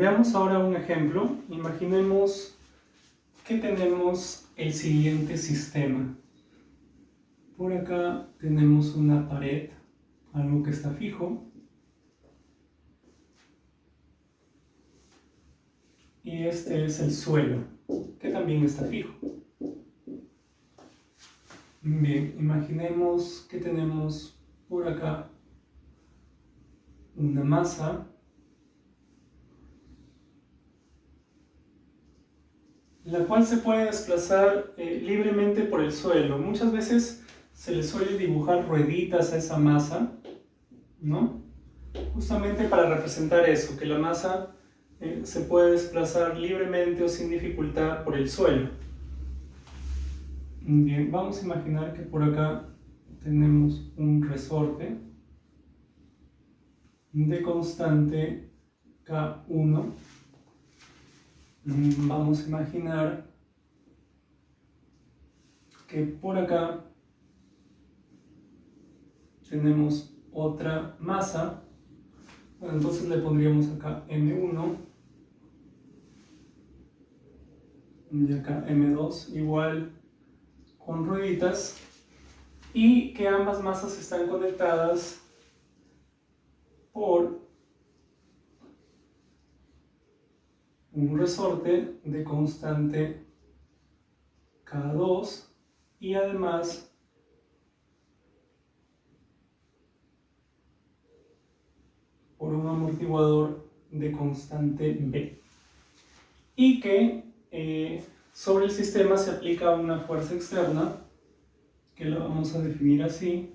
Veamos ahora un ejemplo. Imaginemos que tenemos el siguiente sistema. Por acá tenemos una pared, algo que está fijo. Y este es el suelo, que también está fijo. Bien, imaginemos que tenemos por acá una masa, la cual se puede desplazar libremente por el suelo. Muchas veces se le suele dibujar rueditas a esa masa, ¿no? Justamente para representar eso, que la masa se puede desplazar libremente o sin dificultad por el suelo. Bien, vamos a imaginar que por acá tenemos un resorte de constante K1. Vamos a imaginar que por acá tenemos otra masa. Bueno, entonces le pondríamos acá M1 y acá M2 igual con rueditas, y que ambas masas están conectadas por un resorte de constante K2 y además por un amortiguador de constante B, y que sobre el sistema se aplica una fuerza externa que la vamos a definir así,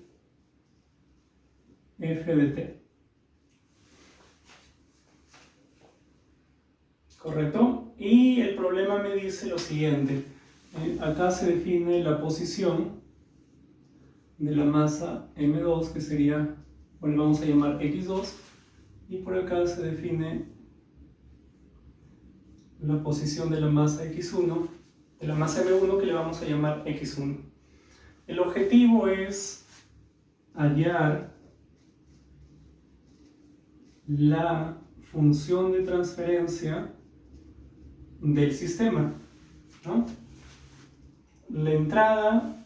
F de T. ¿Correcto? Y el problema me dice lo siguiente. Acá se define la posición de la masa M2, que sería, bueno, vamos a llamar X2, y por acá se define la posición de la masa X1, de la masa M1, que le vamos a llamar X1. El objetivo es hallar la función de transferencia del sistema, ¿no? La entrada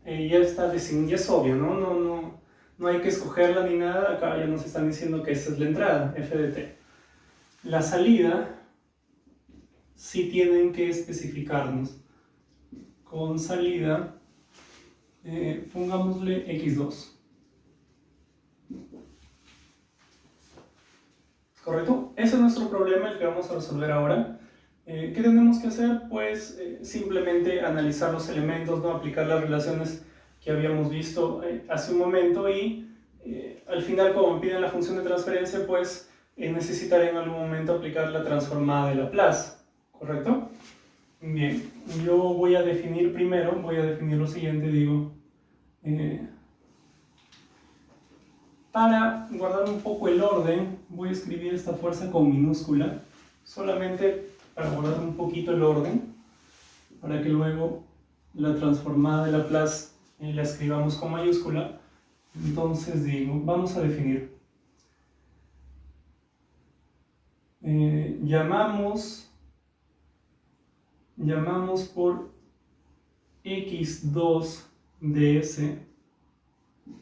ya está ya es obvio, ¿no? No hay que escogerla ni nada. Acá ya nos están diciendo que esa es la entrada, F de T. La salida sí tienen que especificarnos. Con salida, pongámosle X2. ¿Correcto? Ese es nuestro problema, el que vamos a resolver ahora. ¿Qué tenemos que hacer? Pues simplemente analizar los elementos, ¿no? Aplicar las relaciones que habíamos visto hace un momento, y al final, como me piden la función de transferencia, pues necesitaré en algún momento aplicar la transformada de Laplace, ¿correcto? Bien, yo voy a definir primero, voy a definir lo siguiente, digo, para guardar un poco el orden, voy a escribir esta fuerza con minúscula, solamente para guardar un poquito el orden, para que luego la transformada de Laplace la escribamos con mayúscula. Entonces digo, vamos a definir. Llamamos por X2 ds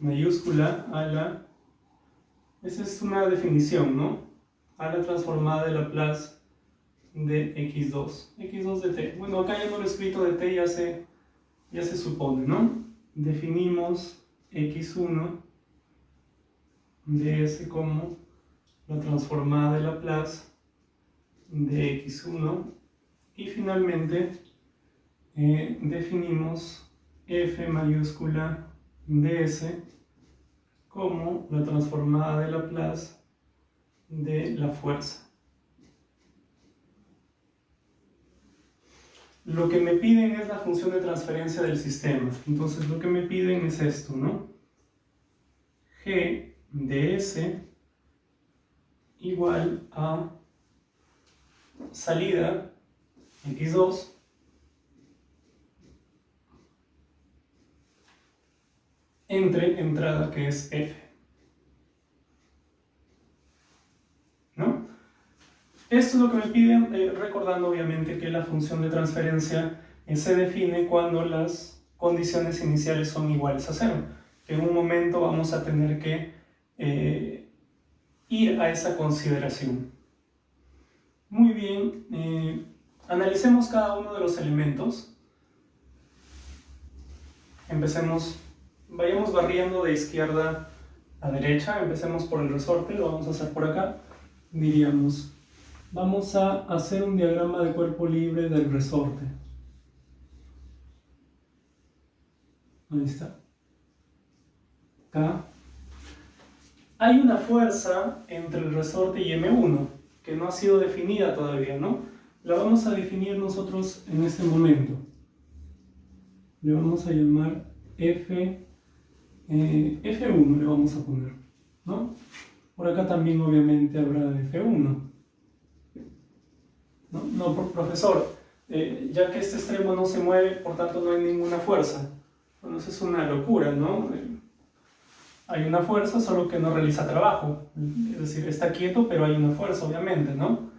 mayúscula a la, esa es una definición, ¿no? A la transformada de Laplace de X2 de t. Bueno, acá ya no lo he escrito, de t ya se supone, ¿no? Definimos X1 ds como la transformada de Laplace de X1, y finalmente definimos F mayúscula ds como la transformada de Laplace de la fuerza. Lo que me piden es la función de transferencia del sistema. Entonces lo que me piden es esto, ¿no? G de S igual a salida X2 entre entrada, que es F, ¿no? Esto es lo que me piden, recordando obviamente que la función de transferencia se define cuando las condiciones iniciales son iguales a 0. Que en un momento vamos a tener que ir a esa consideración. Muy bien, analicemos cada uno de los elementos. Empecemos, vayamos barriendo de izquierda a derecha, empecemos por el resorte, lo vamos a hacer por acá. Diríamos, vamos a hacer un diagrama de cuerpo libre del resorte. Ahí está. Acá. Hay una fuerza entre el resorte y M1 que no ha sido definida todavía, ¿no? La vamos a definir nosotros en este momento. Le vamos a llamar F1 le vamos a poner, ¿no? Por acá también obviamente habrá F1. No, profesor, ya que este extremo no se mueve, por tanto no hay ninguna fuerza. Bueno, eso es una locura, ¿no? Hay una fuerza, solo que no realiza trabajo. Es decir, está quieto, pero hay una fuerza, obviamente, ¿no?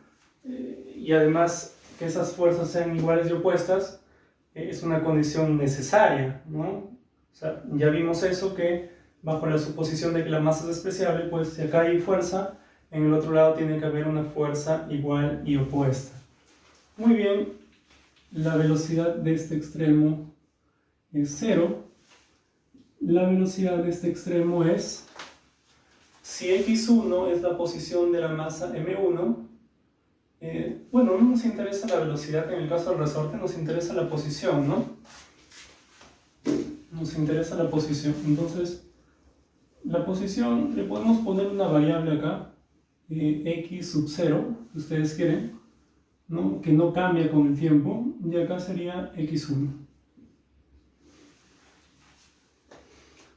Y además, que esas fuerzas sean iguales y opuestas es una condición necesaria, ¿no? O sea, ya vimos eso, que bajo la suposición de que la masa es despreciable, pues si acá hay fuerza, en el otro lado tiene que haber una fuerza igual y opuesta. Muy bien, la velocidad de este extremo es 0. La velocidad de este extremo es, si x1 es la posición de la masa m1, bueno, no nos interesa la velocidad en el caso del resorte, nos interesa la posición, ¿no? Nos interesa la posición. Entonces, la posición, le podemos poner una variable acá, x sub 0, si ustedes quieren, ¿no? Que no cambia con el tiempo, y acá sería x1.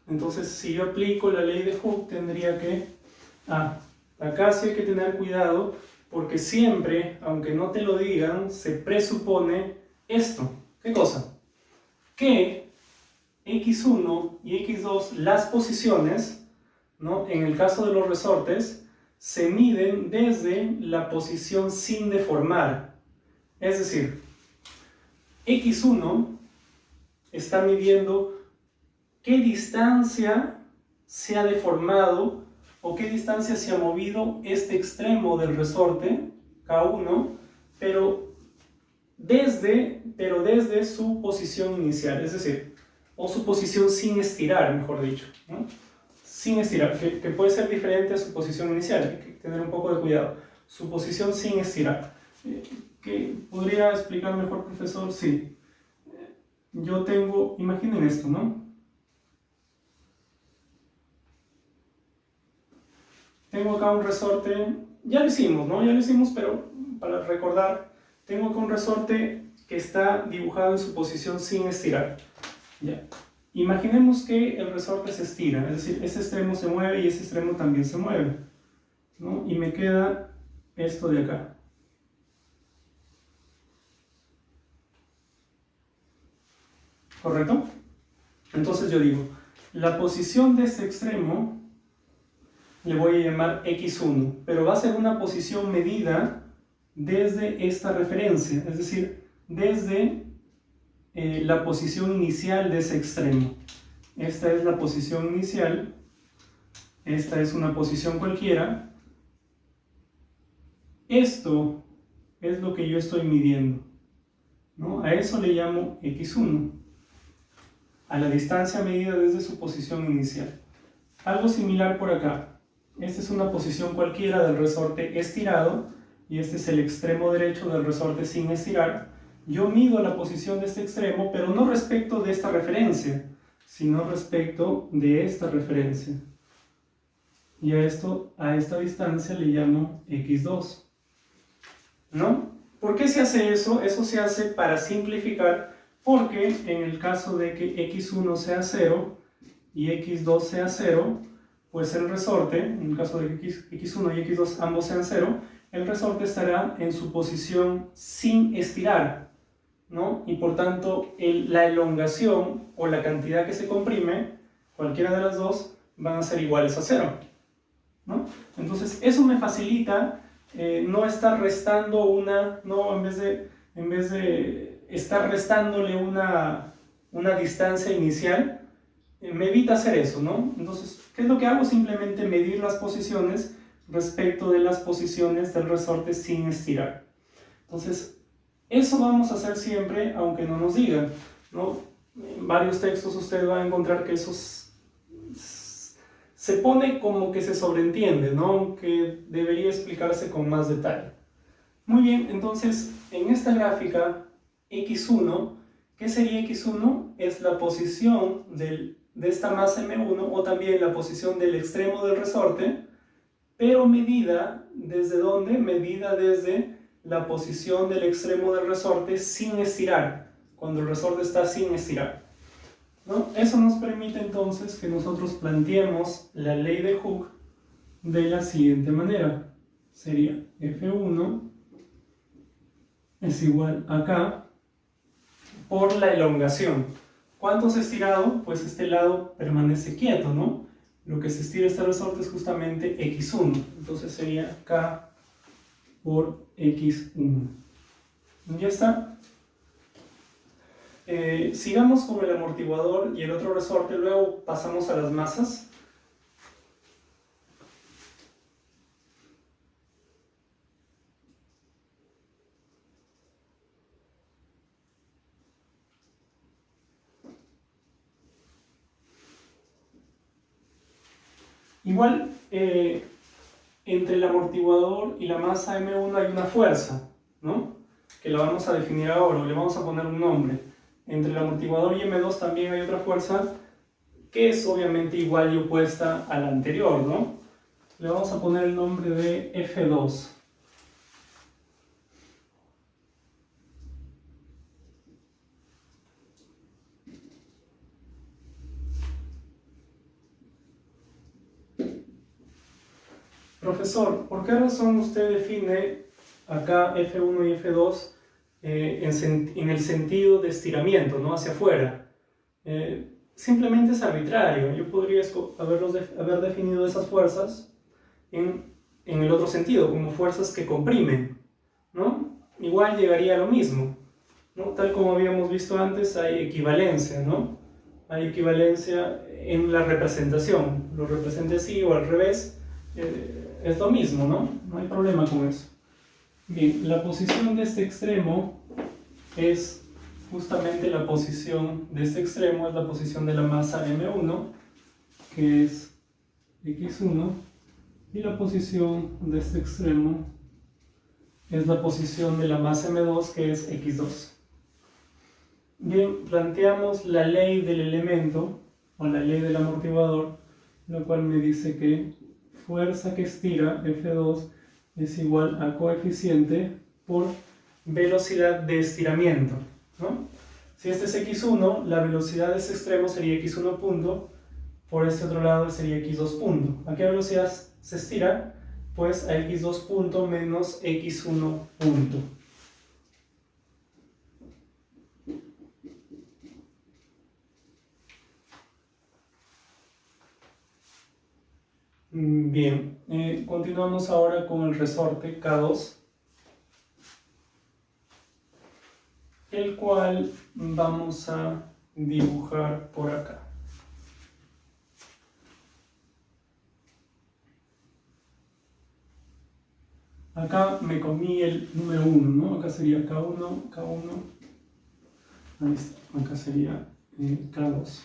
Entonces, si yo aplico la ley de Hooke, tendría que... acá sí hay que tener cuidado, porque siempre, aunque no te lo digan, se presupone esto. ¿Qué cosa? Que x1 y x2, las posiciones, ¿no? En el caso de los resortes, se miden desde la posición sin deformar. Es decir, x1 está midiendo qué distancia se ha deformado o qué distancia se ha movido este extremo del resorte, K1, pero desde su posición inicial, es decir, o su posición sin estirar, mejor dicho, ¿no? Sin estirar, que puede ser diferente a su posición inicial, hay que tener un poco de cuidado. Su posición sin estirar. ¿Qué podría explicar mejor, profesor? Sí. Yo tengo, imaginen esto, ¿no? Tengo acá un resorte, ya lo hicimos, ¿no? Ya lo hicimos, pero para recordar, tengo acá un resorte que está dibujado en su posición sin estirar. Ya. Imaginemos que el resorte se estira, es decir, este extremo se mueve y este extremo también se mueve, ¿no? Y me queda esto de acá. ¿Correcto? Entonces yo digo, la posición de este extremo le voy a llamar x1, pero va a ser una posición medida desde esta referencia, es decir, desde la posición inicial de ese extremo. Esta es la posición inicial, esta es una posición cualquiera. Esto es lo que yo estoy midiendo, ¿no? A eso le llamo x1, a la distancia medida desde su posición inicial. Algo similar por acá. Esta es una posición cualquiera del resorte estirado y este es el extremo derecho del resorte sin estirar. Yo mido la posición de este extremo, pero no respecto de esta referencia, sino respecto de esta referencia. Y a esta distancia le llamo x2. ¿No? ¿Por qué se hace eso? Eso se hace para simplificar, porque en el caso de que x1 sea 0 y x2 sea 0, pues el resorte, en el caso de que x1 y x2 ambos sean 0, el resorte estará en su posición sin estirar, ¿no? Y por tanto la elongación o la cantidad que se comprime, cualquiera de las dos, van a ser iguales a 0, ¿no? Entonces eso me facilita no estar restando una, no, en vez de estar restándole una distancia inicial, me evita hacer eso, ¿no? Entonces, ¿qué es lo que hago? Simplemente medir las posiciones respecto de las posiciones del resorte sin estirar. Entonces, eso vamos a hacer siempre, aunque no nos digan, ¿no? En varios textos usted va a encontrar que eso se pone como que se sobreentiende, ¿no? Que debería explicarse con más detalle. Muy bien, entonces, en esta gráfica, x1, ¿qué sería x1? Es la posición de esta masa m1, o también la posición del extremo del resorte, pero medida ¿desde dónde? Medida desde la posición del extremo del resorte sin estirar, cuando el resorte está sin estirar, ¿no? Eso nos permite entonces que nosotros planteemos la ley de Hooke de la siguiente manera. Sería F1 es igual a K por la elongación. ¿Cuánto se ha estirado? Pues este lado permanece quieto, ¿no? Lo que se estira este resorte es justamente x1. Entonces sería K por x1. Ya está. Sigamos con el amortiguador y el otro resorte, luego pasamos a las masas. Igual, entre el amortiguador y la masa M1 hay una fuerza, ¿no? Que la vamos a definir ahora, o le vamos a poner un nombre. Entre el amortiguador y M2 también hay otra fuerza que es obviamente igual y opuesta a la anterior, ¿no? Le vamos a poner el nombre de F2. Profesor, ¿por qué razón usted define acá F1 y F2 en el sentido de estiramiento, ¿no? Hacia afuera? Simplemente es arbitrario. Yo podría haber definido esas fuerzas en el otro sentido, como fuerzas que comprimen, ¿no? Igual llegaría a lo mismo, ¿no? Tal como habíamos visto antes, hay equivalencia, ¿no? Hay equivalencia en la representación. Lo represente así o al revés, es lo mismo, ¿no? No hay problema con eso. Bien, la posición de este extremo es justamente la posición de este extremo, es la posición de la masa M1, que es x1, y la posición de este extremo es la posición de la masa M2, que es x2. Bien, planteamos la ley del elemento, o la ley del amortiguador, lo cual me dice que fuerza que estira, F2, es igual a coeficiente por velocidad de estiramiento, ¿no? Si este es x1, la velocidad de ese extremo sería x1 punto, por este otro lado sería x2 punto. ¿A qué velocidad se estira? Pues a x2 punto menos x1 punto. Bien, continuamos ahora con el resorte K2, el cual vamos a dibujar por acá. Acá me comí el número 1, ¿no? Acá sería K1, K1, ahí está, acá sería K2.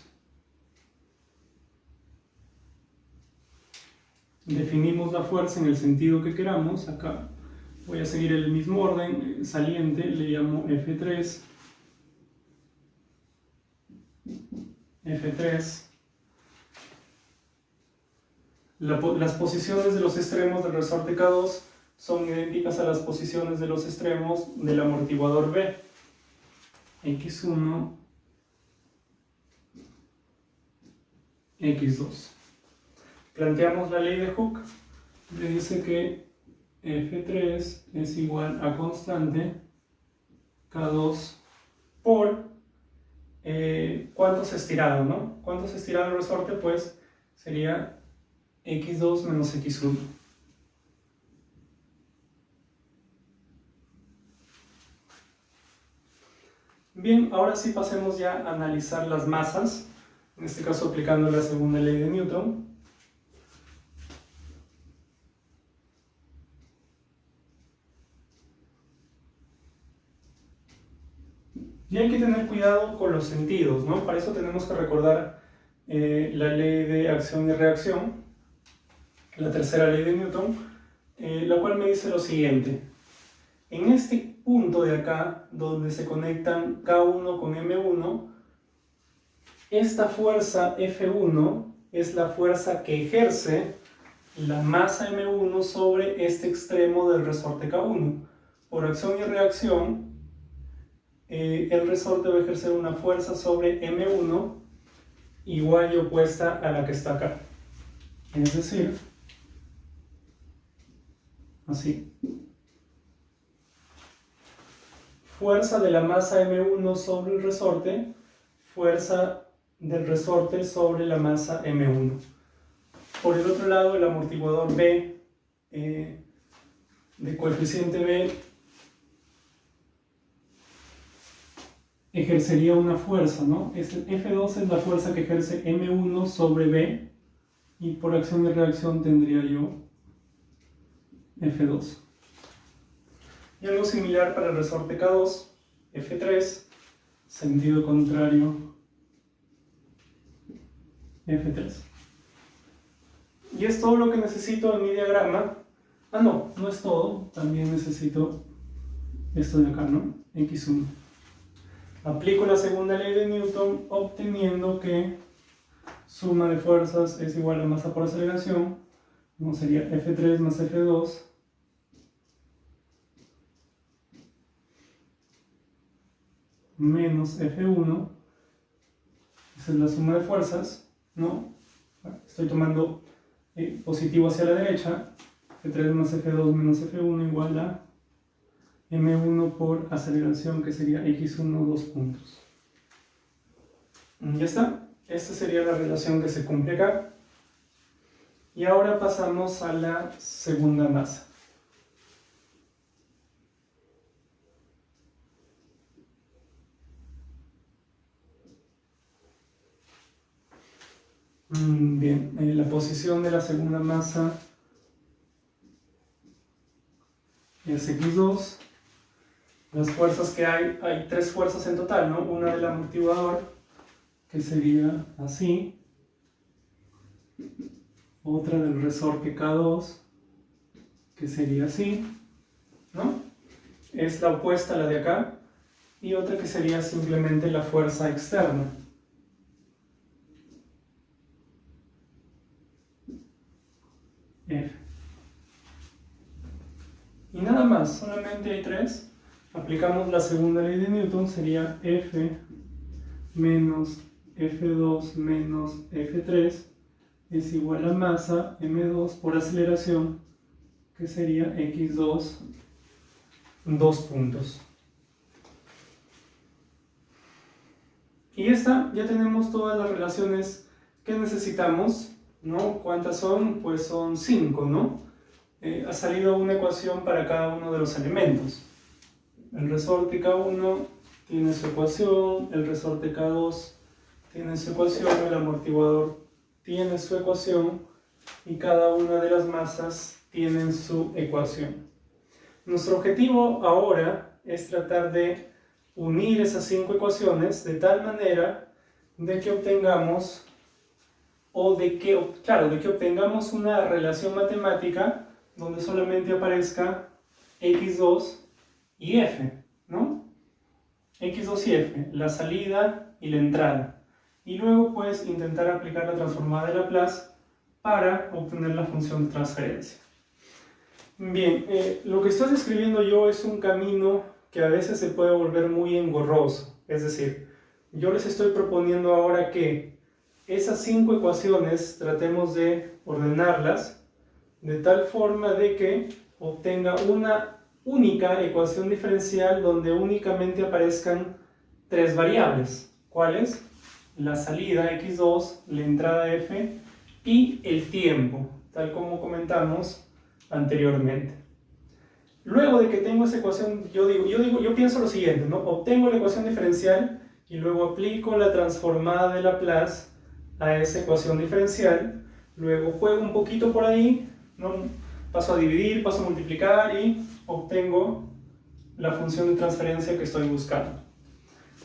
Definimos la fuerza en el sentido que queramos. Acá voy a seguir el mismo orden saliente, le llamo F3, F3. Las posiciones de los extremos del resorte K2 son idénticas a las posiciones de los extremos del amortiguador B. X1, X2. Planteamos la ley de Hooke. Le dice que F3 es igual a constante K2 por ¿cuánto se ha estirado, no? ¿Cuánto se ha estirado el resorte? Pues sería X2 menos X1. Bien, ahora sí pasemos ya a analizar las masas, en este caso aplicando la segunda ley de Newton. Y hay que tener cuidado con los sentidos, ¿no? Para eso tenemos que recordar la ley de acción y reacción, la tercera ley de Newton, la cual me dice lo siguiente. En este punto de acá, donde se conectan K1 con M1, esta fuerza F1 es la fuerza que ejerce la masa M1 sobre este extremo del resorte K1. Por acción y reacción, el resorte va a ejercer una fuerza sobre M1 igual y opuesta a la que está acá. Es decir, así. Fuerza de la masa M1 sobre el resorte, fuerza del resorte sobre la masa M1. Por el otro lado, el amortiguador B, de coeficiente B, ejercería una fuerza, ¿no? F2 es la fuerza que ejerce M1 sobre B, y por acción y reacción tendría yo F2. Y algo similar para el resorte K2, F3, sentido contrario, F3. Y es todo lo que necesito en mi diagrama. Ah, no, no es todo, también necesito esto de acá, ¿no? X1. Aplico la segunda ley de Newton obteniendo que suma de fuerzas es igual a masa por aceleración, ¿no? Sería F3 más F2 menos F1, esa es la suma de fuerzas, ¿no? Estoy tomando positivo hacia la derecha, F3 más F2 menos F1 igual a M1 por aceleración, que sería X1, 2 puntos. Ya está, esta sería la relación que se cumple acá. Y ahora pasamos a la segunda masa. Bien, la posición de la segunda masa es X2. Las fuerzas que hay tres fuerzas en total, ¿no? Una del amortiguador, que sería así. Otra del resorte K2, que sería así, ¿no? Es la opuesta a la de acá. Y otra que sería simplemente la fuerza externa. F. Y nada más, solamente hay tres. Aplicamos la segunda ley de Newton, sería F menos F2 menos F3 es igual a masa M2 por aceleración, que sería X2, 2 puntos. Y ya tenemos todas las relaciones que necesitamos, ¿no? ¿Cuántas son? Pues son 5, ¿no? Ha salido una ecuación para cada uno de los elementos. El resorte K1 tiene su ecuación, el resorte K2 tiene su ecuación, el amortiguador tiene su ecuación y cada una de las masas tienen su ecuación. Nuestro objetivo ahora es tratar de unir esas 5 ecuaciones de tal manera de que obtengamos obtengamos una relación matemática donde solamente aparezca X2 y F, ¿no? X2 y F, la salida y la entrada. Y luego pues intentar aplicar la transformada de Laplace para obtener la función de transferencia. Bien, lo que estoy describiendo yo es un camino que a veces se puede volver muy engorroso. Es decir, yo les estoy proponiendo ahora que esas 5 ecuaciones tratemos de ordenarlas de tal forma de que obtenga una única ecuación diferencial donde únicamente aparezcan 3 variables. ¿Cuáles? La salida X2, la entrada F y el tiempo, tal como comentamos anteriormente. Luego de que tengo esa ecuación, yo pienso lo siguiente, ¿no? Obtengo la ecuación diferencial y luego aplico la transformada de Laplace a esa ecuación diferencial. Luego juego un poquito por ahí, ¿no? Paso a dividir, paso a multiplicar y obtengo la función de transferencia que estoy buscando.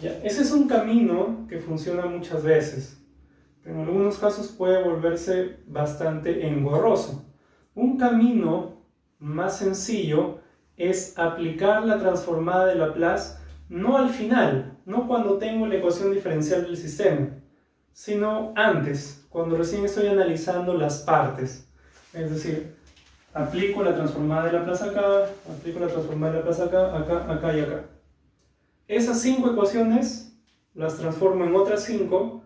Ya, ese es un camino que funciona muchas veces, pero en algunos casos puede volverse bastante engorroso. Un camino más sencillo es aplicar la transformada de Laplace no al final, no cuando tengo la ecuación diferencial del sistema, sino antes, cuando recién estoy analizando las partes. Es decir, aplico la transformada de Laplace acá, aplico la transformada de Laplace acá, acá, acá y acá. Esas 5 ecuaciones las transformo en otras 5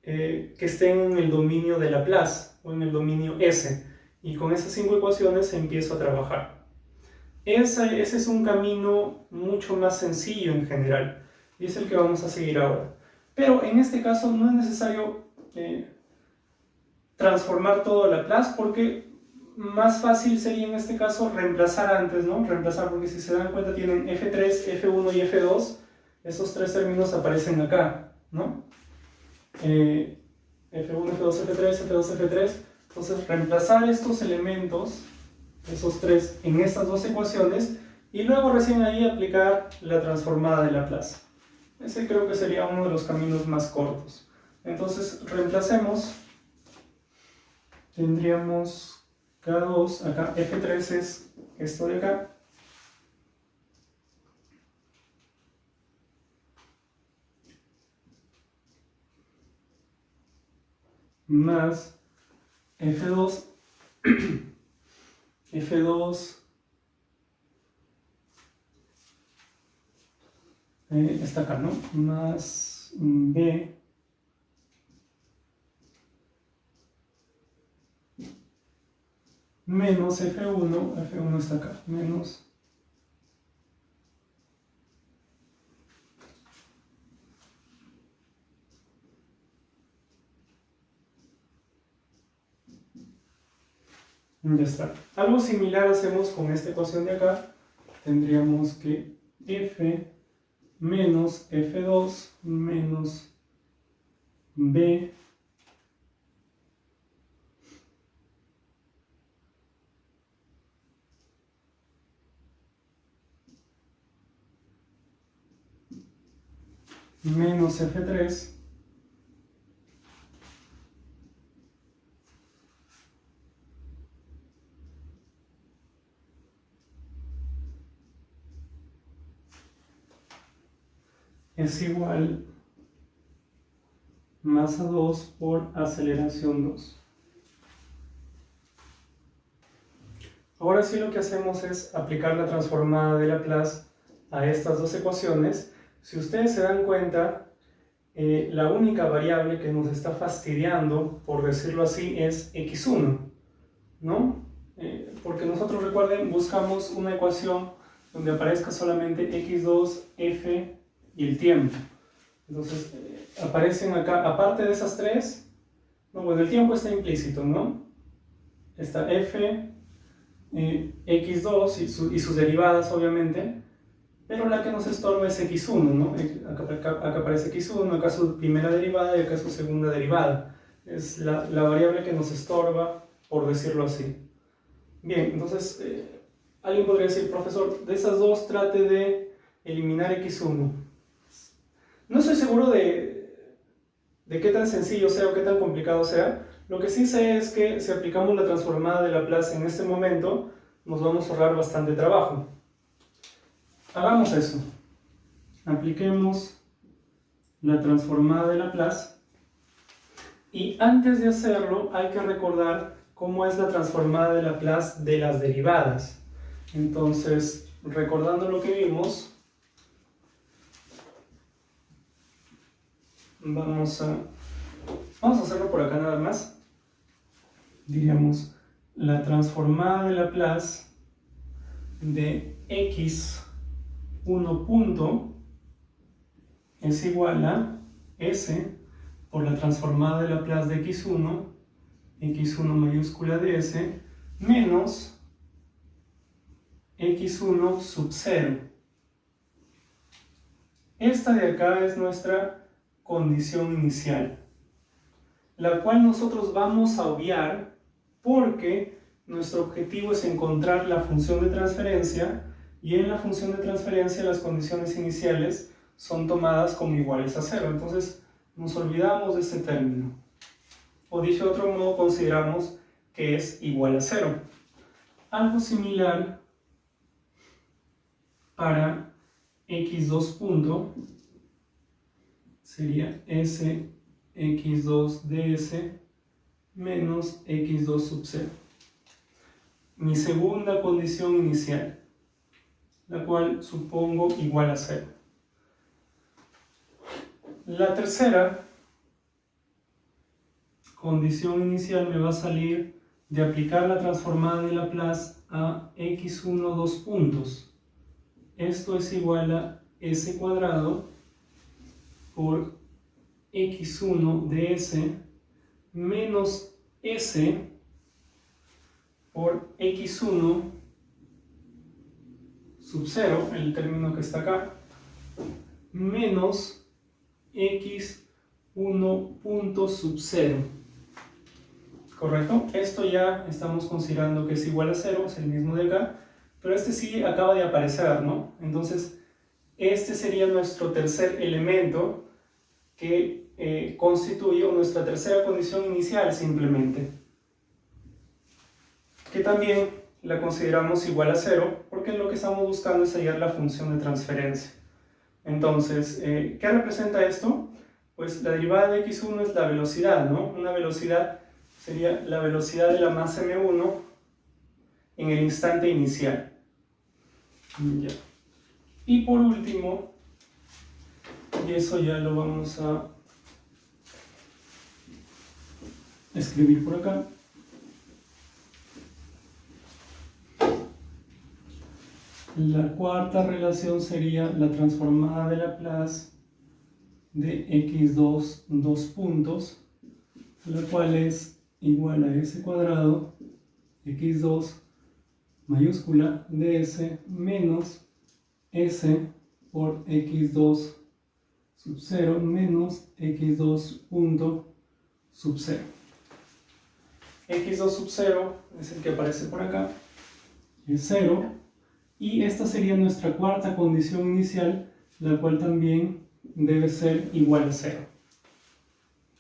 que estén en el dominio de Laplace o en el dominio S, y con esas 5 ecuaciones empiezo a trabajar. Ese es un camino mucho más sencillo en general y es el que vamos a seguir ahora. Pero en este caso no es necesario transformar todo a Laplace, porque más fácil sería en este caso reemplazar antes, ¿no? Reemplazar, porque si se dan cuenta tienen F3, F1 y F2, esos 3 términos aparecen acá, ¿no? F1, F2, F3, F2, F3. Entonces reemplazar estos elementos, esos 3, en estas dos ecuaciones, y luego recién ahí aplicar la transformada de Laplace. Ese creo que sería uno de los caminos más cortos. Entonces reemplacemos, tendríamos K2, acá F3 es esto de acá, más F2, F2 está acá, ¿no? Más B menos F1, F1 está acá, menos ya está. Algo similar hacemos con esta ecuación de acá. Tendríamos que F menos F2 menos B menos F3 es igual masa 2 por aceleración 2. Ahora sí lo que hacemos es aplicar la transformada de Laplace a estas dos ecuaciones. Si ustedes se dan cuenta, la única variable que nos está fastidiando, por decirlo así, es x1, ¿no? Porque nosotros, recuerden, buscamos una ecuación donde aparezca solamente x2, f y el tiempo. Entonces, aparecen acá, aparte de esas tres, no, bueno, el tiempo está implícito, ¿no? Está f, x2 y sus derivadas, obviamente, pero la que nos estorba es x1, ¿no? Acá aparece x1, acá su primera derivada y acá su segunda derivada. Es la variable que nos estorba, por decirlo así. Bien, entonces, alguien podría decir, profesor, de esas dos trate de eliminar x1. No estoy seguro de qué tan sencillo sea o qué tan complicado sea. Lo que sí sé es que si aplicamos la transformada de Laplace en este momento, nos vamos a ahorrar bastante trabajo. Hagamos eso. Apliquemos la transformada de Laplace. Y antes de hacerlo, hay que recordar cómo es la transformada de Laplace de las derivadas. Entonces, recordando lo que vimos, vamos a hacerlo por acá nada más. Diríamos, la transformada de Laplace de x1 punto es igual a s por la transformada de Laplace de x1, x1 mayúscula de s, menos x1 sub 0. Esta de acá es nuestra condición inicial, la cual nosotros vamos a obviar porque nuestro objetivo es encontrar la función de transferencia, y en la función de transferencia las condiciones iniciales son tomadas como iguales a 0. Entonces nos olvidamos de este término, o dicho de otro modo, consideramos que es igual a 0. Algo similar para x2 punto sería s x2 ds menos x2 sub 0. Mi segunda condición inicial, la cual supongo igual a 0. La tercera condición inicial me va a salir de aplicar la transformada de Laplace a x1 dos puntos. Esto es igual a s cuadrado por x1 de s menos s por x1 sub 0, el término que está acá, menos x1 punto sub 0. ¿Correcto? Esto ya estamos considerando que es igual a 0, es el mismo de acá, pero este sí acaba de aparecer, ¿no? Entonces, este sería nuestro tercer elemento que constituye nuestra tercera condición inicial simplemente, que también la consideramos igual a 0 porque lo que estamos buscando es hallar la función de transferencia. Entonces, ¿qué representa esto? Pues la derivada de x1 es la velocidad, ¿no? Una velocidad sería la velocidad de la masa m1 en el instante inicial. Ya. Y por último, y eso ya lo vamos a escribir por acá, la cuarta relación sería la transformada de Laplace de x2 dos puntos, la cual es igual a s cuadrado x2 mayúscula ds menos s por x2 sub 0 menos x2 punto sub 0. x2 sub 0 es el que aparece por acá, es 0, y esta sería nuestra cuarta condición inicial, la cual también debe ser igual a 0.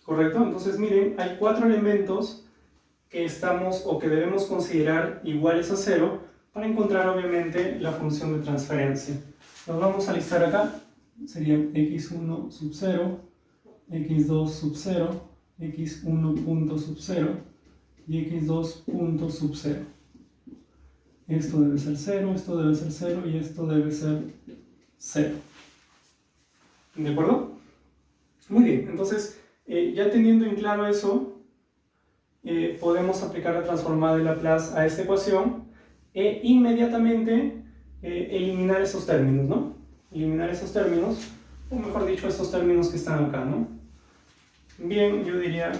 ¿Correcto? Entonces miren, hay cuatro elementos que estamos o que debemos considerar iguales a 0 para encontrar obviamente la función de transferencia. Los vamos a listar acá. Serían x1 sub 0, x2 sub 0, x1 punto sub 0 y x2 punto sub 0. Esto debe ser 0, esto debe ser 0 y esto debe ser 0. ¿De acuerdo? Muy bien, entonces ya teniendo en claro eso, podemos aplicar la transformada de Laplace a esta ecuación e inmediatamente eliminar esos términos, ¿no? Eliminar esos términos, o mejor dicho, estos términos que están acá, ¿no? Bien, yo diría,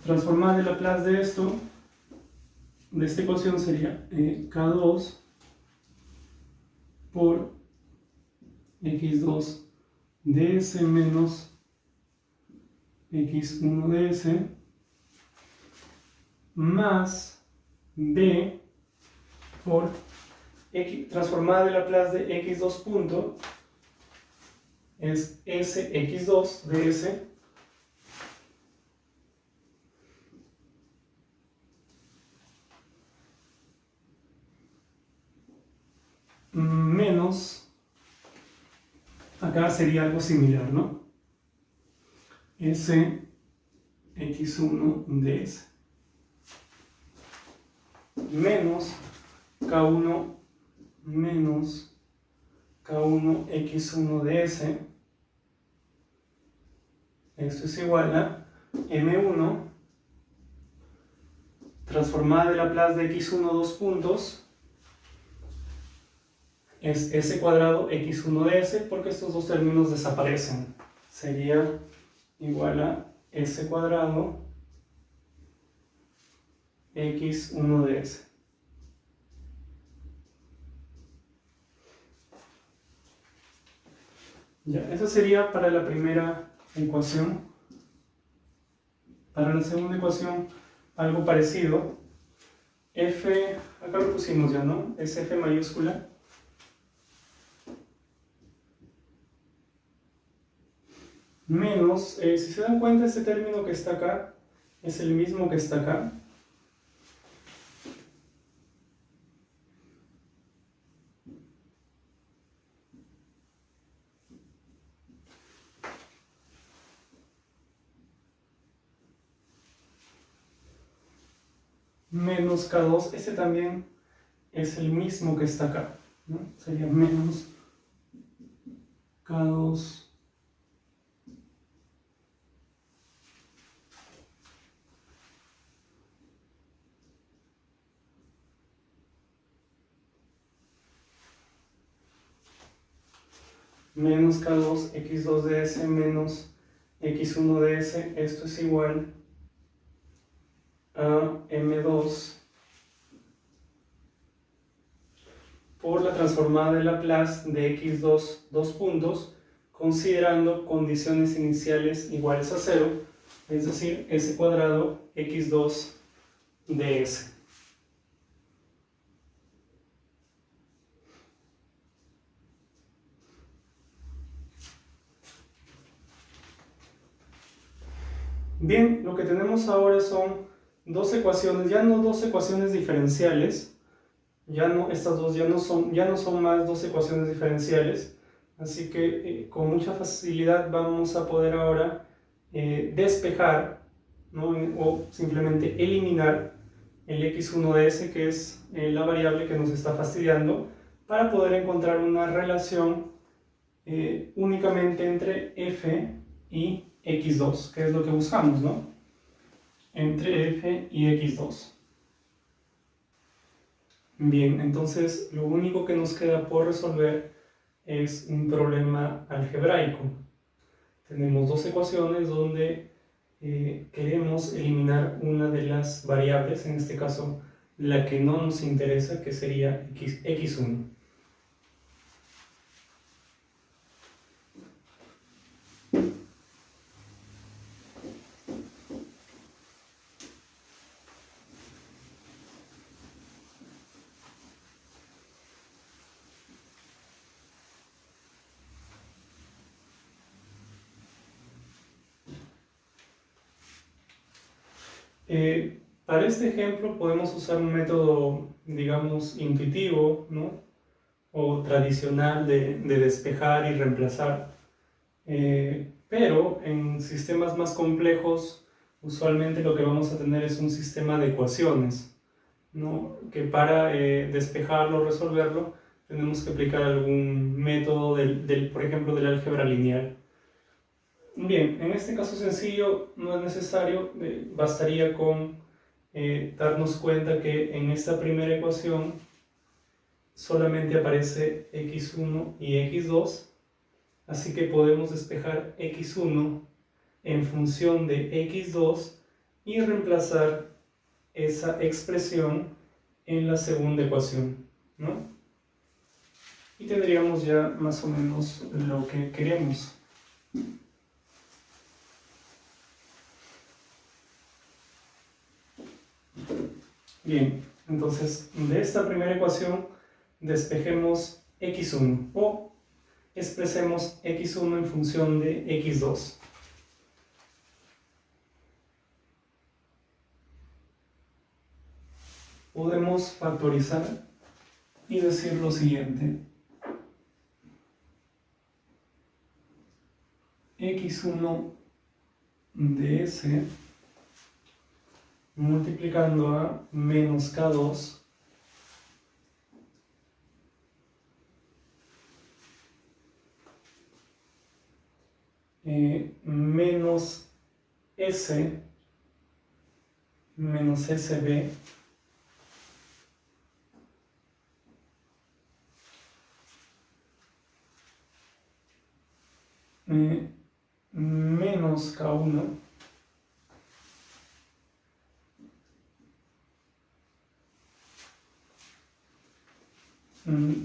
transformada de Laplace de esto, de esta ecuación sería K2 por x2 ds menos x1 ds más b por transformada de Laplace de x2 punto es sx2 ds menos, acá sería algo similar, ¿no? S x1 ds menos K1 menos K1 x1 ds. Esto es igual a M1 transformada de Laplace de x1 dos puntos es s cuadrado x1 ds, porque estos dos términos desaparecen. Sería igual a s cuadrado x1 ds. Ya, eso sería para la primera ecuación. Para la segunda ecuación, algo parecido. F, acá lo pusimos ya, ¿no? Es F mayúscula. Menos, si se dan cuenta, este término que está acá es el mismo que está acá. Menos K2, este también es el mismo que está acá, ¿no? Sería menos K2 menos K2 X2 de S menos X1 de S. Esto es igual a M2 por la transformada de Laplace de X2, dos puntos, considerando condiciones iniciales iguales a 0, es decir, S cuadrado X2 de S. Bien, lo que tenemos ahora son dos ecuaciones, ya no dos ecuaciones diferenciales, estas dos ya no son más dos ecuaciones diferenciales, así que con mucha facilidad vamos a poder ahora despejar, ¿no? O simplemente eliminar el x1 de s, que es la variable que nos está fastidiando, para poder encontrar una relación únicamente entre f y x2, que es lo que buscamos, ¿no? Entre f y x2. Bien, entonces lo único que nos queda por resolver es un problema algebraico. Tenemos dos ecuaciones donde queremos eliminar una de las variables, en este caso la que no nos interesa, que sería x1. Para este ejemplo podemos usar un método, digamos, intuitivo, ¿no? O tradicional de despejar y reemplazar. Pero en sistemas más complejos, usualmente lo que vamos a tener es un sistema de ecuaciones, ¿no? Que para despejarlo, resolverlo, tenemos que aplicar algún método por ejemplo, del álgebra lineal. Bien, en este caso sencillo no es necesario, bastaría con darnos cuenta que en esta primera ecuación solamente aparece x1 y x2, así que podemos despejar x1 en función de x2 y reemplazar esa expresión en la segunda ecuación, ¿no? Y tendríamos ya más o menos lo que queremos. Bien, entonces de esta primera ecuación despejemos x1 o expresemos x1 en función de x2. Podemos factorizar y decir lo siguiente: x1 de s multiplicando a menos k2 menos s menos sb menos k1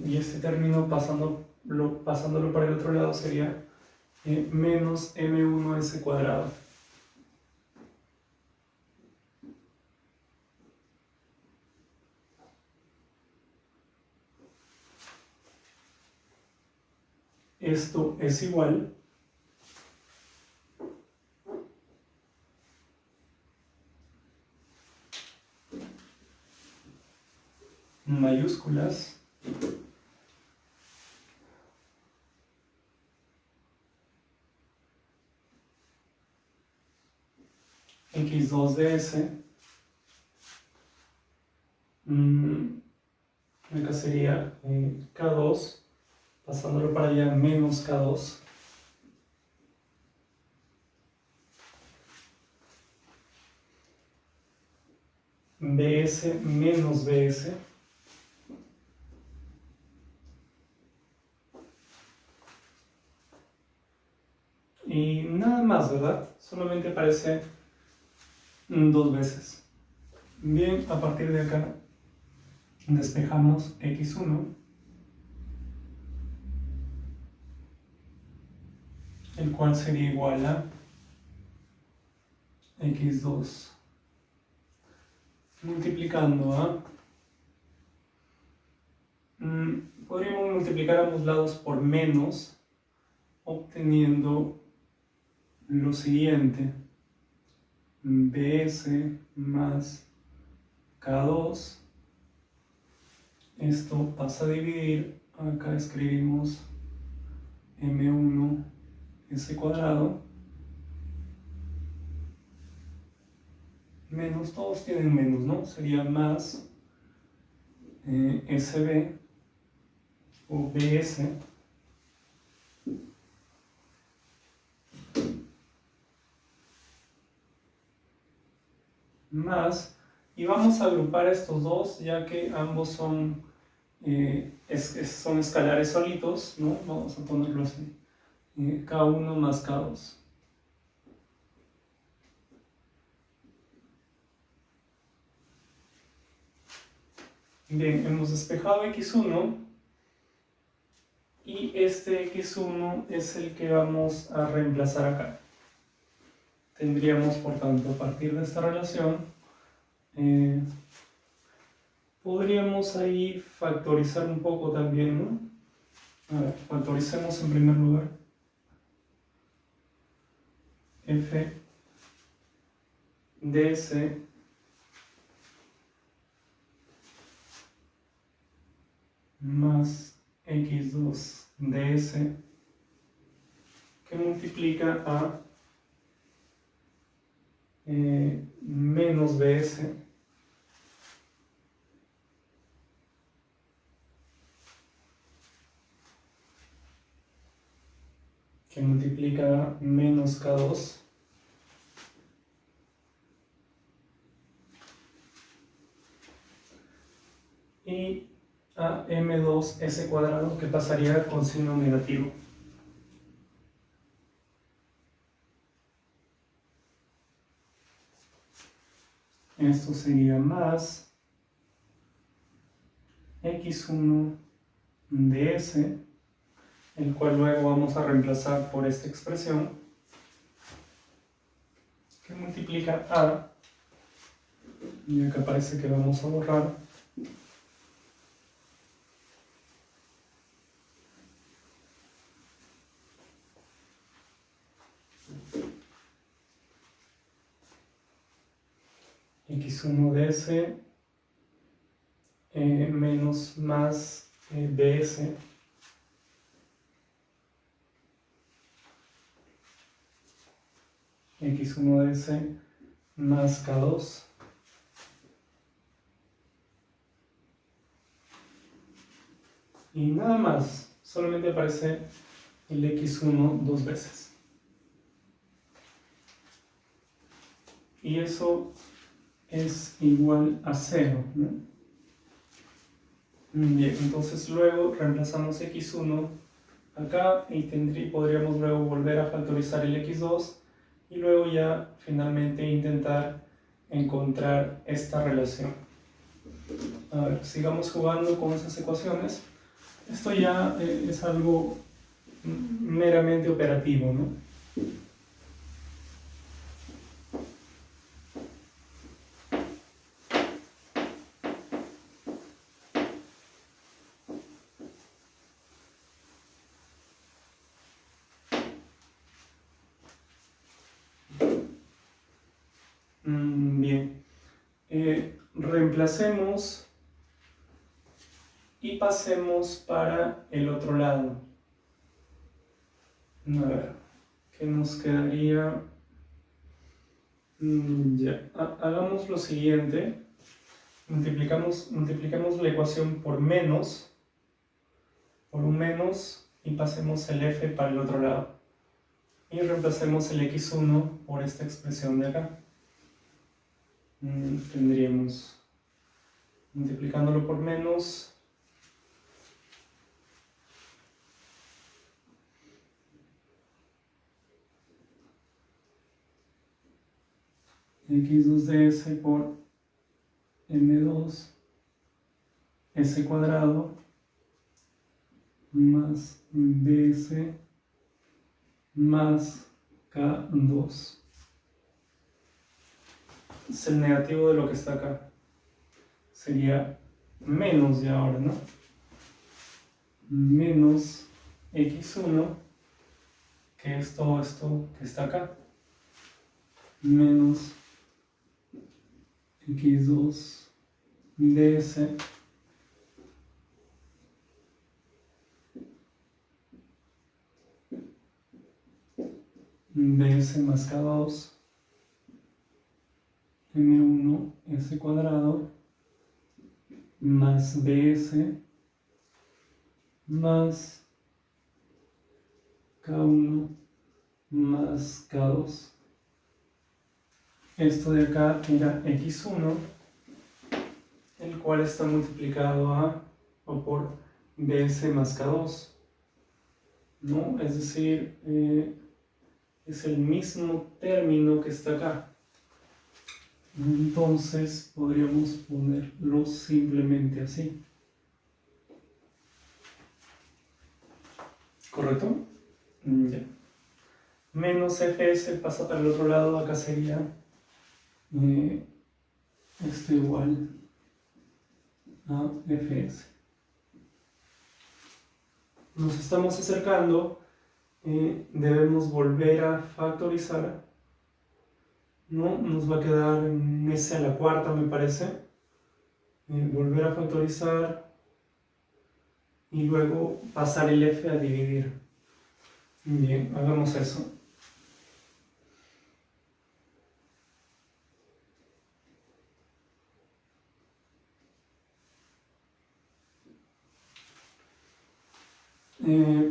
y este término pasándolo para el otro lado sería menos m1s cuadrado. Esto es igual mayúsculas x2 de s, acá sería k2, pasándolo para allá, menos k2, bs menos bs, y nada más, ¿verdad? Solamente aparece dos veces. Bien, a partir de acá despejamos x1, el cual sería igual a x2 multiplicando a... podríamos multiplicar ambos lados por menos, obteniendo lo siguiente: bs más k2. Esto pasa a dividir, acá escribimos m1 s cuadrado, menos, todos tienen menos, ¿no? Sería más sb o bs más, y vamos a agrupar estos dos ya que ambos son escalares solitos, ¿no? Vamos a ponerlo así, k1 más k2. Bien, hemos despejado x1 y este x1 es el que vamos a reemplazar acá. Tendríamos, por tanto, a partir de esta relación, podríamos ahí factorizar un poco también, ¿no? A ver, factoricemos en primer lugar f de s más x2 de s, que multiplica a menos bs que multiplica a menos k2 y a m2s cuadrado, que pasaría con signo negativo. Esto sería más x1 de s, el cual luego vamos a reemplazar por esta expresión, que multiplica a, y acá parece que vamos a borrar, x1 de s menos más bs x1 de s más k2 y nada más, solamente aparece el x1 dos veces. Y eso es igual a 0, ¿no? Bien, entonces luego reemplazamos x1 acá y podríamos luego volver a factorizar el x2 y luego ya finalmente intentar encontrar esta relación. A ver, sigamos jugando con esas ecuaciones. Esto ya es algo meramente operativo, ¿no? Bien, reemplacemos y pasemos para el otro lado. A ver, ¿qué nos quedaría? Ya, hagamos lo siguiente. Multiplicamos la ecuación por un menos, y pasemos el f para el otro lado. Y reemplacemos el x1 por esta expresión de acá. Tendríamos, multiplicándolo por menos, x2 de s por m2 s cuadrado más bs más k2. Es el negativo de lo que está acá. Sería menos de ahora, ¿no? Menos x1, que es todo esto que está acá, menos x2 ds ds más k2 m1 s cuadrado más bs más k1 más k2. Esto de acá era x1, el cual está multiplicado a o por bs más k2, ¿no? Es decir, es el mismo término que está acá. Entonces podríamos ponerlo simplemente así. ¿Correcto? Ya. Menos fs pasa para el otro lado, acá sería esto igual a fs. Nos estamos acercando, debemos volver a factorizar, ¿no? Nos va a quedar en s a la cuarta, me parece. Volver a factorizar y luego pasar el f a dividir. Bien, hagamos eso.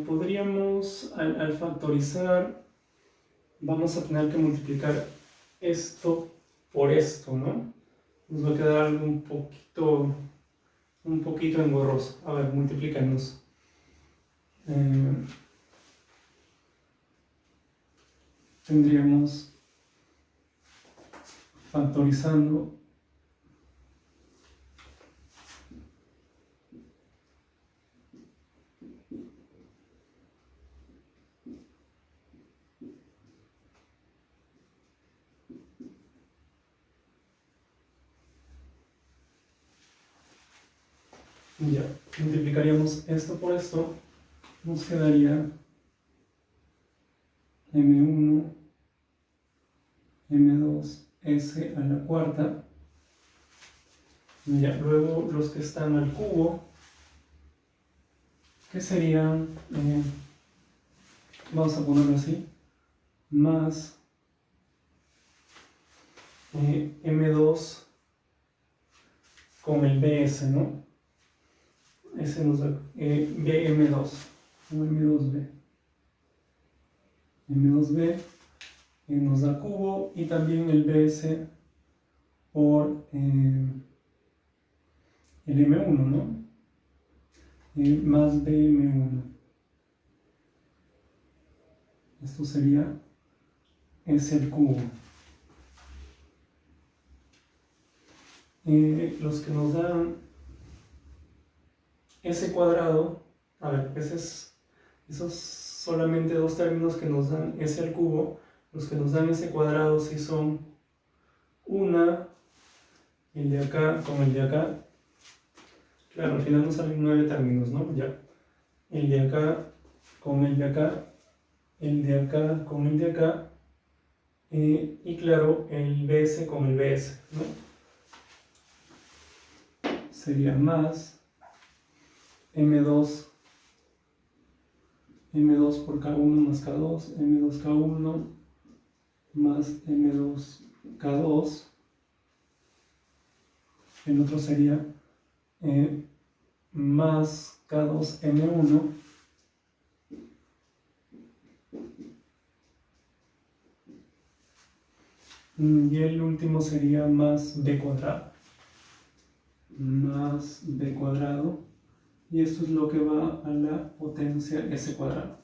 Podríamos, al factorizar, vamos a tener que multiplicar esto por esto, ¿no? Nos va a quedar algo un poquito engorroso. A ver, multiplícanos. Tendríamos, factorizando, ya, multiplicaríamos esto por esto, nos quedaría m1, m2, s a la cuarta. Ya, luego los que están al cubo, que serían, vamos a ponerlo así, más m2 con el bs, ¿no? Ese nos da bm2, o m2b. m2b nos da cubo, y también el bs por el m1, ¿no? Más bm1. Esto sería s al cubo. Los que nos dan s cuadrado, a ver, ese es Esos solamente dos términos que nos dan s al cubo, los que nos dan s cuadrado sí son una, el de acá con el de acá. Claro, al final nos salen 9 términos, ¿no? Ya. El de acá con el de acá, el de acá con el de acá, y claro, el bs con el bs, ¿no? Sería más m2 por k1 más k2, m2k1 más m2k2. El otro sería más k2m1 y el último sería más b cuadrado. Más b cuadrado, y esto es lo que va a la potencia s cuadrado.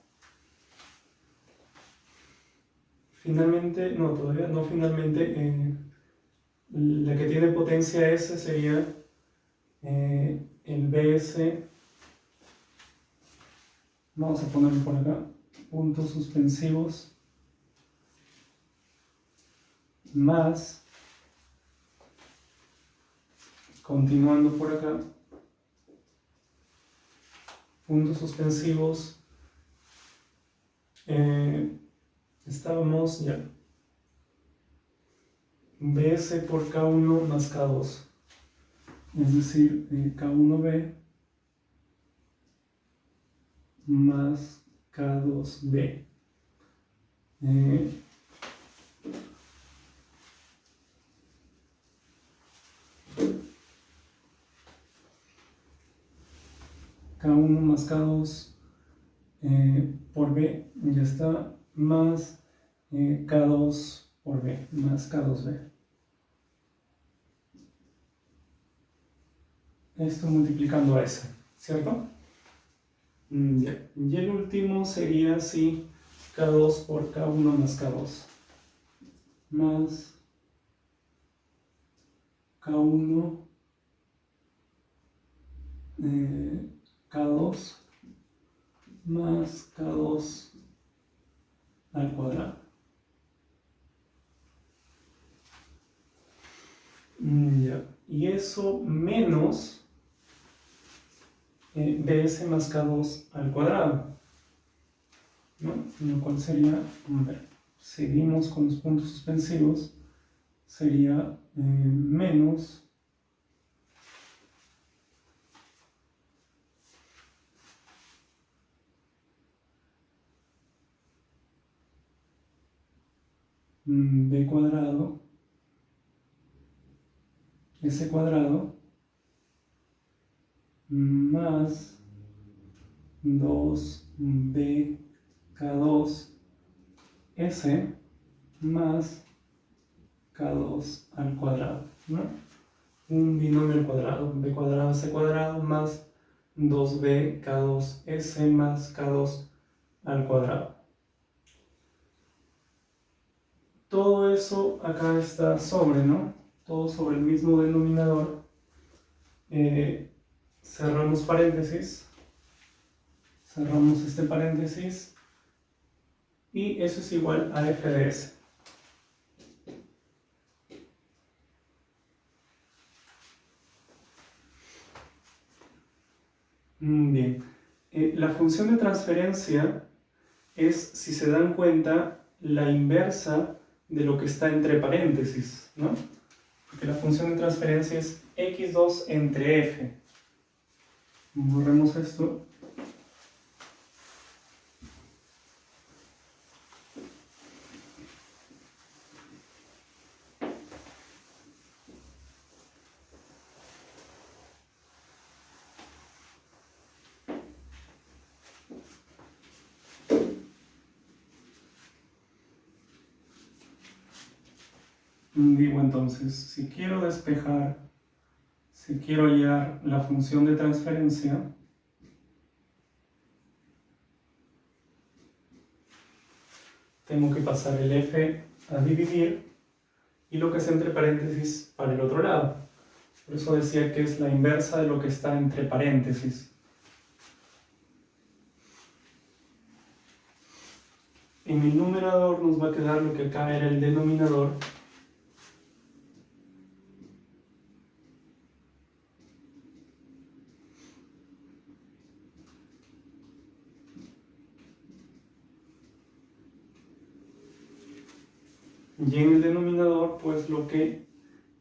Finalmente, no, todavía no finalmente, la que tiene potencia s sería el bs, vamos a ponerlo por acá, puntos suspensivos, más, continuando por acá, puntos suspensivos, estábamos ya, bs por k1 más k2, es decir, k1b más k2b. K1 más K2 por B, ya está, más K2 por B, más K2B. Esto multiplicando a S, ¿cierto? Ya. Y el último sería así, K2 por K1 más K2, más K1 K2 más K2 al cuadrado. Ya. Y eso menos bs más k2 al cuadrado, ¿no? Lo cual sería, a ver, seguimos con los puntos suspensivos, sería menos b cuadrado, s cuadrado, más 2b k2 s más k2 al cuadrado, ¿no? Un binomio al cuadrado, b cuadrado s cuadrado más 2b k2 s más k2 al cuadrado. Todo eso acá está sobre, ¿no? Todo sobre el mismo denominador. Cerramos paréntesis. Cerramos este paréntesis. Y eso es igual a f de s. Bien. La función de transferencia es, si se dan cuenta, la inversa de lo que está entre paréntesis, ¿no? Porque la función de transferencia es x2 entre f. Borremos esto. Digo entonces, si quiero despejar, si quiero hallar la función de transferencia, tengo que pasar el f a dividir y lo que está entre paréntesis para el otro lado. Por eso decía que es la inversa de lo que está entre paréntesis. en el numerador nos va a quedar lo que acá era el denominador. Y en el denominador, pues lo que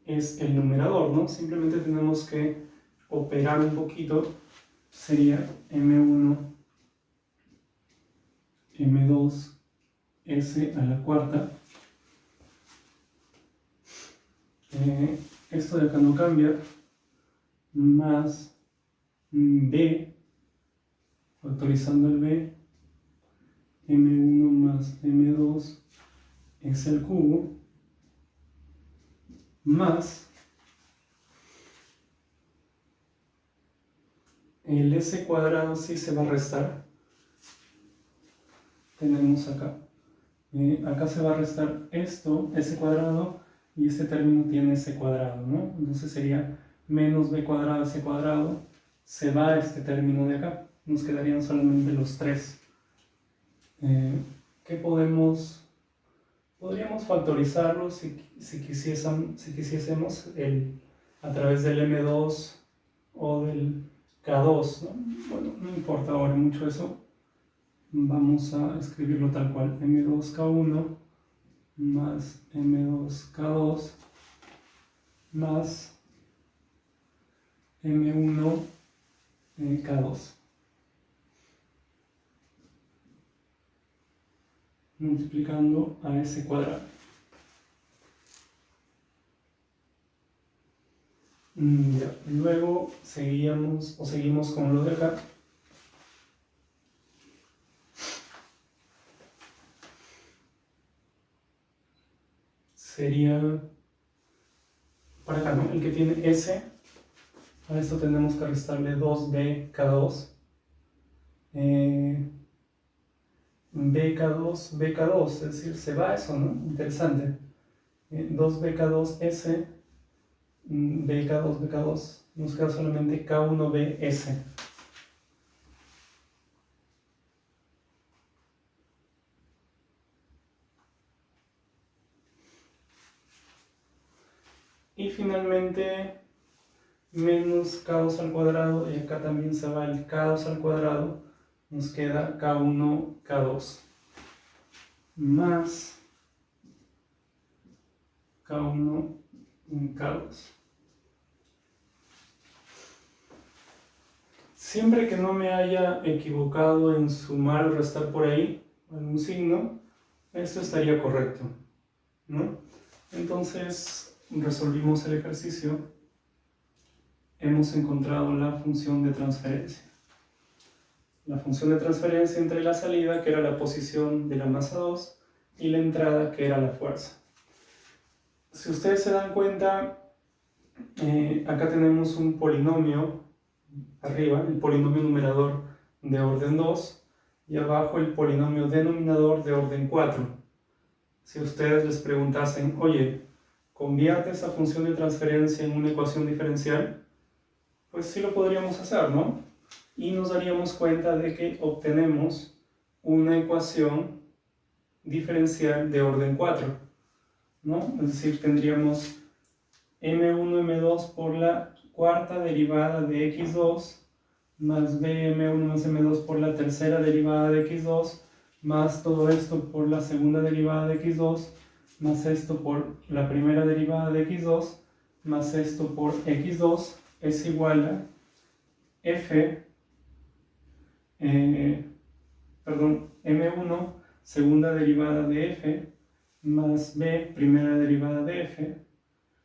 es el numerador, ¿no? Simplemente tenemos que operar un poquito. Sería m1, m2, s a la cuarta. Esto de acá no cambia. Más b, factorizando el b, m1 más m2 es el cubo, más el s cuadrado sí se va a restar. Tenemos acá. Acá se va a restar esto, s cuadrado, y este término tiene s cuadrado, ¿no? Entonces sería menos b cuadrado, s cuadrado. Se va este término de acá. Nos quedarían solamente los 3. ¿Qué podemos? Podríamos factorizarlo si quisiésemos a través del m2 o del k2, ¿no? Bueno, no importa ahora mucho eso. Vamos a escribirlo tal cual: m2k1 más m2k2 más m1k2 multiplicando a s cuadrado. Ya. Luego seguimos con lo de acá. Sería para acá, ¿no? El que tiene s. A esto tenemos que restarle 2bk2. bk2, es decir, se va eso, ¿no? Interesante. 2bk2s, bk2, nos queda solamente k1bs. Y finalmente, menos k2 al cuadrado, y acá también se va el k2 al cuadrado, nos queda k1, k2, más k1, k2. Siempre que no me haya equivocado en sumar o restar por ahí algún signo, esto estaría correcto, ¿no? Entonces, resolvimos el ejercicio. Hemos encontrado la función de transferencia. La función de transferencia entre la salida, que era la posición de la masa 2, y la entrada, que era la fuerza. Si ustedes se dan cuenta, acá tenemos un polinomio arriba, el polinomio numerador de orden 2, y abajo el polinomio denominador de orden 4. Si ustedes les preguntasen, oye, ¿convierte esa función de transferencia en una ecuación diferencial? Pues sí lo podríamos hacer, ¿no? Y nos daríamos cuenta de que obtenemos una ecuación diferencial de orden 4, ¿no? Es decir, tendríamos m1, m2 por la cuarta derivada de x2 más bm1 más m2 por la tercera derivada de x2 más todo esto por la segunda derivada de x2 más esto por la primera derivada de x2 más esto por x2 es igual a f, m1 segunda derivada de f más b primera derivada de f,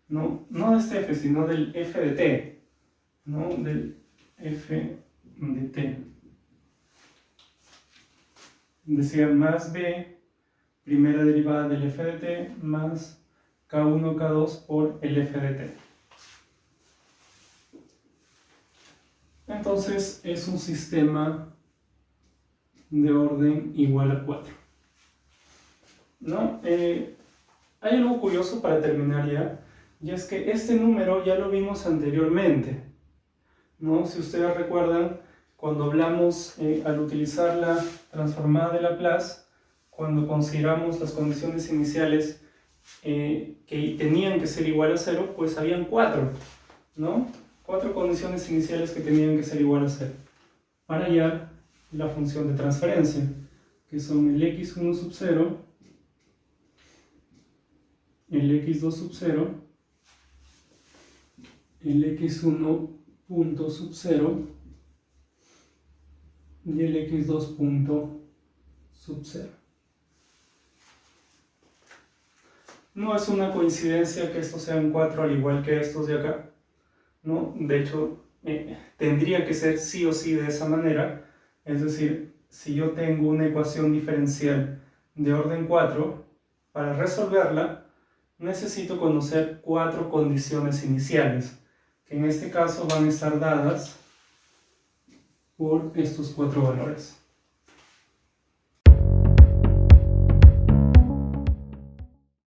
no de este f, sino del f de t, ¿no? Del f de t. Decía más b primera derivada del f de t más k1, k2 por el f de t. Entonces es un sistema de orden igual a 4, ¿no? Hay algo curioso para terminar ya, y es que este número ya lo vimos anteriormente, ¿no? Si ustedes recuerdan, cuando hablamos al utilizar la transformada de Laplace, cuando consideramos las condiciones iniciales que tenían que ser igual a 0, pues habían 4, ¿no? 4 condiciones iniciales que tenían que ser igual a 0 para hallar la función de transferencia, que son el x1 sub 0, el x2 sub 0, el x1 punto sub 0 y el x2 punto sub 0. No es una coincidencia que estos sean 4 al igual que estos de acá, ¿no? De hecho, tendría que ser sí o sí de esa manera, es decir, si yo tengo una ecuación diferencial de orden 4, para resolverla necesito conocer 4 condiciones iniciales, que en este caso van a estar dadas por estos 4 valores.